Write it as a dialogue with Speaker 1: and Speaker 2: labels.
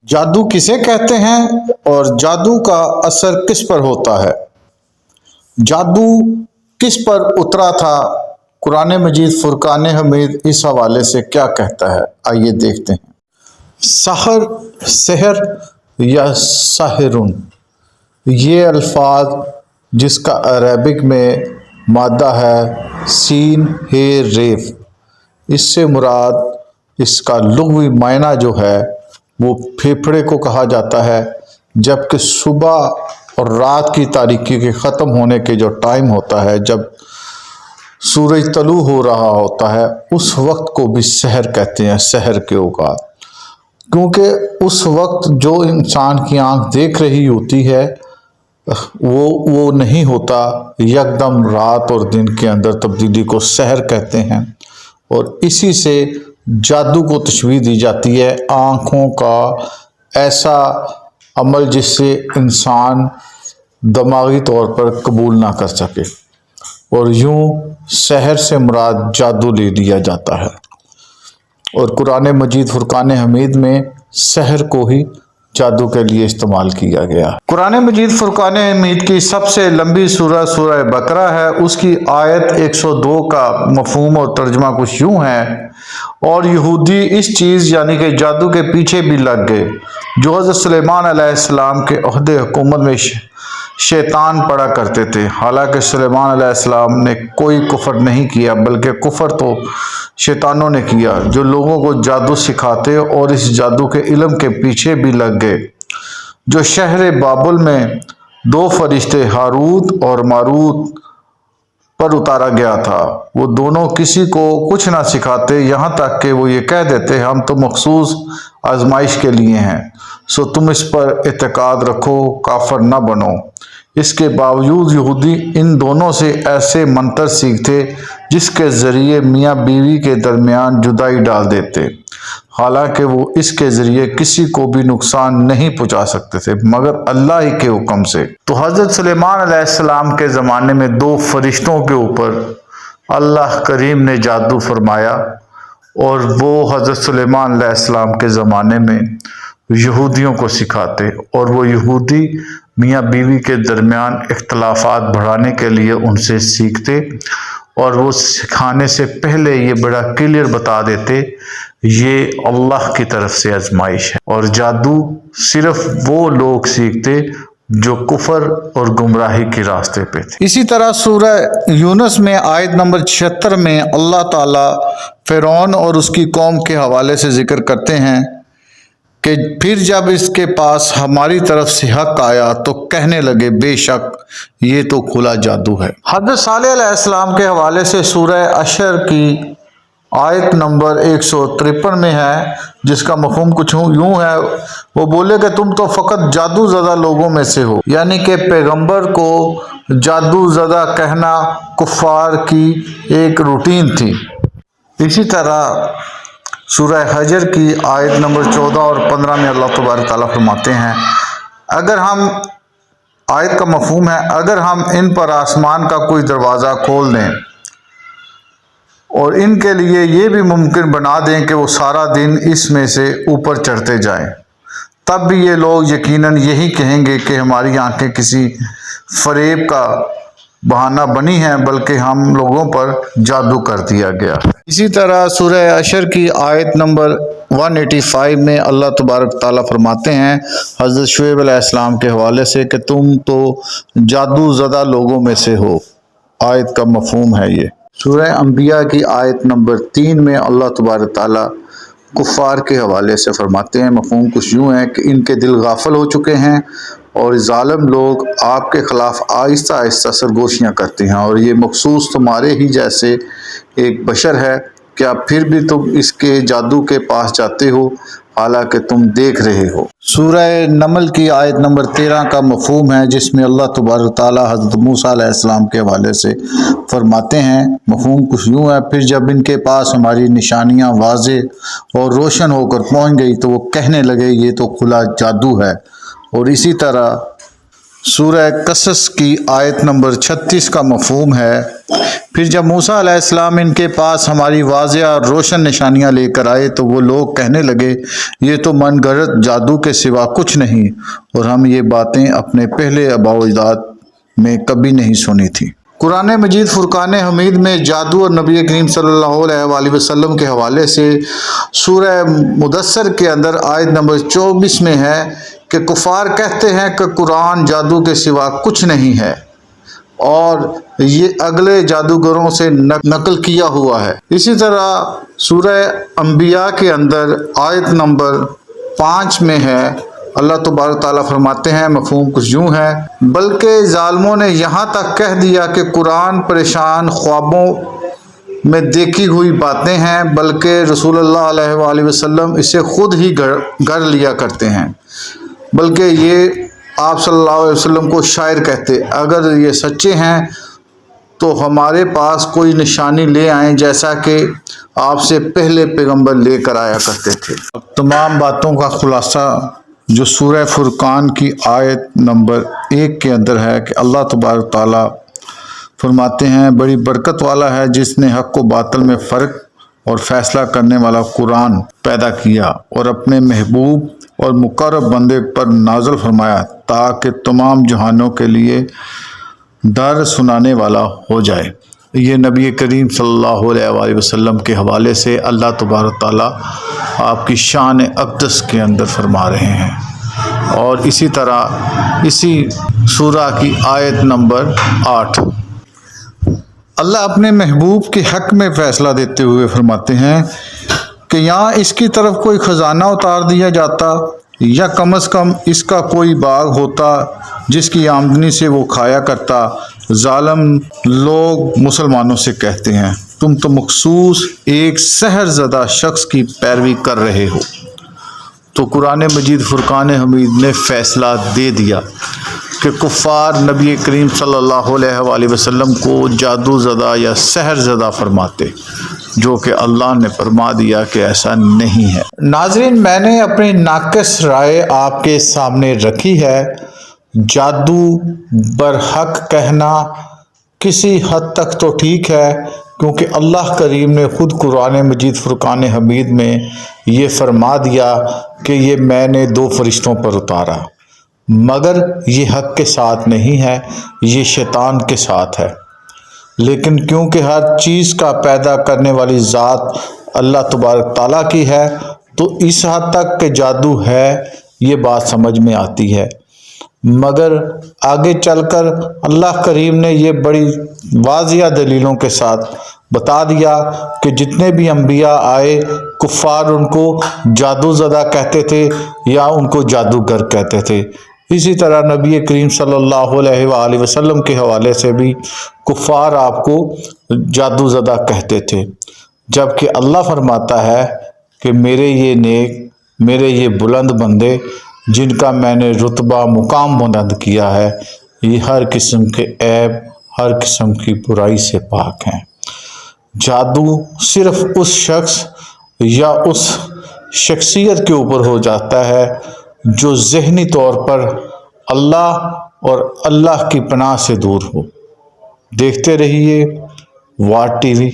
Speaker 1: جادو کسے کہتے ہیں اور جادو کا اثر کس پر ہوتا ہے؟ جادو کس پر اترا تھا؟ قرآن مجید فرقان حمید اس حوالے سے کیا کہتا ہے؟ آئیے دیکھتے ہیں۔ سحر، سحر یا ساحرون، یہ الفاظ جس کا عربک میں مادہ ہے سین ہے ریف، اس سے مراد اس کا لغوی معنی جو ہے وہ پھیپھڑے کو کہا جاتا ہے، جبکہ صبح اور رات کی تاریکی کے ختم ہونے کے جو ٹائم ہوتا ہے، جب سورج طلوع ہو رہا ہوتا ہے، اس وقت کو بھی سحر کہتے ہیں، سحر کے اوقات، کیونکہ اس وقت جو انسان کی آنکھ دیکھ رہی ہوتی ہے وہ نہیں ہوتا، یکدم رات اور دن کے اندر تبدیلی کو سحر کہتے ہیں، اور اسی سے جادو کو تشبیہ دی جاتی ہے، آنکھوں کا ایسا عمل جس سے انسان دماغی طور پر قبول نہ کر سکے، اور یوں سحر سے مراد جادو لے لیا جاتا ہے، اور قرآن مجید فرقان حمید میں سحر کو ہی جادو کے لیے استعمال کیا گیا۔ قرآن مجید فرقان حمید کی سب سے لمبی سورہ سورہ بقرہ ہے، اس کی آیت 102 کا مفہوم اور ترجمہ کچھ یوں ہے: اور یہودی اس چیز یعنی کہ جادو کے پیچھے بھی لگ گئے جو حضرت سلیمان علیہ السلام کے عہد حکومت میں شیطان پڑا کرتے تھے، حالانکہ سلیمان علیہ السلام نے کوئی کفر نہیں کیا، بلکہ کفر تو شیطانوں نے کیا جو لوگوں کو جادو سکھاتے، اور اس جادو کے علم کے پیچھے بھی لگ گئے جو شہر بابل میں دو فرشتے ہاروت اور ماروت پر اتارا گیا تھا۔ وہ دونوں کسی کو کچھ نہ سکھاتے، یہاں تک کہ وہ یہ کہہ دیتے ہم تو مخصوص آزمائش کے لیے ہیں، سو تم اس پر اعتقاد رکھو، کافر نہ بنو۔ اس کے باوجود یہودی ان دونوں سے ایسے منتر سیکھتے جس کے ذریعے میاں بیوی کے درمیان جدائی ڈال دیتے، حالانکہ وہ اس کے ذریعے کسی کو بھی نقصان نہیں پہنچا سکتے تھے مگر اللہ ہی کے حکم سے۔ تو حضرت سلیمان علیہ السلام کے زمانے میں دو فرشتوں کے اوپر اللہ کریم نے جادو فرمایا، اور وہ حضرت سلیمان علیہ السلام کے زمانے میں یہودیوں کو سکھاتے، اور وہ یہودی میاں بیوی کے درمیان اختلافات بڑھانے کے لیے ان سے سیکھتے، اور وہ سکھانے سے پہلے یہ بڑا کلیئر بتا دیتے یہ اللہ کی طرف سے آزمائش ہے، اور جادو صرف وہ لوگ سیکھتے جو کفر اور گمراہی کے راستے پہ تھے۔ اسی طرح سورہ یونس میں آیت نمبر 76 میں اللہ تعالیٰ فرعون اور اس کی قوم کے حوالے سے ذکر کرتے ہیں کہ پھر جب اس کے پاس ہماری طرف سے حق آیا تو کہنے لگے بے شک یہ تو کھلا جادو ہے۔ حضرت صالح علیہ السلام کے حوالے سے سورہ عشر کی آیت نمبر 153 میں ہے، جس کا مفہوم کچھ یوں ہے: وہ بولے کہ تم تو فقط جادو زدہ لوگوں میں سے ہو، یعنی کہ پیغمبر کو جادو زدہ کہنا کفار کی ایک روٹین تھی۔ اسی طرح سورہ حجر کی آیت نمبر 14 اور 15 میں اللہ تبارک تعالیٰ فرماتے ہیں آیت کا مفہوم ہے: اگر ہم ان پر آسمان کا کوئی دروازہ کھول دیں اور ان کے لیے یہ بھی ممکن بنا دیں کہ وہ سارا دن اس میں سے اوپر چڑھتے جائیں، تب بھی یہ لوگ یقیناً یہی کہیں گے کہ ہماری آنکھیں کسی فریب کا بہانہ بنی ہیں، بلکہ ہم لوگوں پر جادو کر دیا گیا۔ اسی طرح سورہ عشر کی آیت نمبر 185 میں اللہ تبارک تعالیٰ فرماتے ہیں حضرت شعیب علیہ السلام کے حوالے سے کہ تم تو جادو زدہ لوگوں میں سے ہو۔ آیت کا مفہوم ہے یہ۔ سورہ انبیاء کی آیت نمبر 3 میں اللہ تبارک تعالیٰ کفار کے حوالے سے فرماتے ہیں، مفہوم کچھ یوں ہے کہ ان کے دل غافل ہو چکے ہیں اور ظالم لوگ آپ کے خلاف آہستہ آہستہ سرگوشیاں کرتے ہیں، اور یہ مخصوص تمہارے ہی جیسے ایک بشر ہے، کیا پھر بھی تم اس کے جادو کے پاس جاتے ہو حالانکہ تم دیکھ رہے ہو۔ سورہ نمل کی آیت نمبر 13 کا مفہوم ہے، جس میں اللہ تبارک تعالیٰ حضرت موسیٰ علیہ السلام کے حوالے سے فرماتے ہیں، مفہوم کچھ یوں ہے: پھر جب ان کے پاس ہماری نشانیاں واضح اور روشن ہو کر پہنچ گئی تو وہ کہنے لگے یہ تو کھلا جادو ہے۔ اور اسی طرح سورہ قصص کی آیت نمبر 36 کا مفہوم ہے، پھر جب موسیٰ علیہ السلام ان کے پاس ہماری واضح اور روشن نشانیاں لے کر آئے تو وہ لوگ کہنے لگے یہ تو من گھڑت جادو کے سوا کچھ نہیں، اور ہم یہ باتیں اپنے پہلے آباء و اجداد میں کبھی نہیں سنی تھی۔ قرآن مجید فرقان حمید میں جادو اور نبی کریم صلی اللہ علیہ وآلہ وسلم کے حوالے سے سورہ مدثر کے اندر آیت نمبر 24 میں ہے کہ کفار کہتے ہیں کہ قرآن جادو کے سوا کچھ نہیں ہے اور یہ اگلے جادوگروں سے نقل کیا ہوا ہے۔ اسی طرح سورہ انبیاء کے اندر آیت نمبر 5 میں ہے، اللہ تبارک تعالیٰ فرماتے ہیں، مفہوم کچھ یوں ہے، بلکہ ظالموں نے یہاں تک کہہ دیا کہ قرآن پریشان خوابوں میں دیکھی ہوئی باتیں ہیں، بلکہ رسول اللہ علیہ وآلہ وسلم اسے خود ہی گھڑ لیا کرتے ہیں، بلکہ یہ آپ صلی اللہ علیہ وسلم کو شاعر کہتے۔ اگر یہ سچے ہیں تو ہمارے پاس کوئی نشانی لے آئیں جیسا کہ آپ سے پہلے پیغمبر لے کر آیا کرتے تھے۔ اب تمام باتوں کا خلاصہ جو سورہ فرقان کی آیت نمبر 1 کے اندر ہے کہ اللہ تبارک تعالیٰ فرماتے ہیں، بڑی برکت والا ہے جس نے حق و باطل میں فرق اور فیصلہ کرنے والا قرآن پیدا کیا اور اپنے محبوب اور مقرب بندے پر نازل فرمایا تاکہ تمام جہانوں کے لیے در سنانے والا ہو جائے۔ یہ نبی کریم صلی اللہ علیہ وآلہ وسلم کے حوالے سے اللہ تبارک تعالیٰ آپ کی شان اقدس کے اندر فرما رہے ہیں، اور اسی طرح اسی سورہ کی آیت نمبر 8 اللہ اپنے محبوب کے حق میں فیصلہ دیتے ہوئے فرماتے ہیں کہ یہاں اس کی طرف کوئی خزانہ اتار دیا جاتا یا کم از کم اس کا کوئی باغ ہوتا جس کی آمدنی سے وہ کھایا کرتا۔ ظالم لوگ مسلمانوں سے کہتے ہیں تم تو مخصوص ایک سحر زدہ شخص کی پیروی کر رہے ہو۔ تو قرآن مجید فرقان حمید نے فیصلہ دے دیا کہ کفار نبی کریم صلی اللہ علیہ وآلہ وسلم کو جادو زدہ یا سحر زدہ فرماتے، جو کہ اللہ نے فرما دیا کہ ایسا نہیں ہے۔ ناظرین، میں نے اپنی ناقص رائے آپ کے سامنے رکھی ہے۔ جادو برحق کہنا کسی حد تک تو ٹھیک ہے، کیونکہ اللہ کریم نے خود قرآن مجید فرقان حمید میں یہ فرما دیا کہ یہ میں نے 2 فرشتوں پر اتارا، مگر یہ حق کے ساتھ نہیں ہے، یہ شیطان کے ساتھ ہے۔ لیکن کیونکہ ہر چیز کا پیدا کرنے والی ذات اللہ تبارک تعالیٰ کی ہے، تو اس حد تک کہ جادو ہے یہ بات سمجھ میں آتی ہے، مگر آگے چل کر اللہ کریم نے یہ بڑی واضح دلیلوں کے ساتھ بتا دیا کہ جتنے بھی انبیاء آئے کفار ان کو جادو زدہ کہتے تھے یا ان کو جادوگر کہتے تھے۔ اسی طرح نبی کریم صلی اللہ علیہ وآلہ وسلم کے حوالے سے بھی کفار آپ کو جادو زدہ کہتے تھے، جبکہ اللہ فرماتا ہے کہ میرے یہ نیک، میرے یہ بلند بندے جن کا میں نے رتبہ مقام بلند کیا ہے، یہ ہر قسم کے عیب، ہر قسم کی برائی سے پاک ہیں۔ جادو صرف اس شخص یا اس شخصیت کے اوپر ہو جاتا ہے جو ذہنی طور پر اللہ اور اللہ کی پناہ سے دور ہو۔ دیکھتے رہیے واٹ ٹی وی۔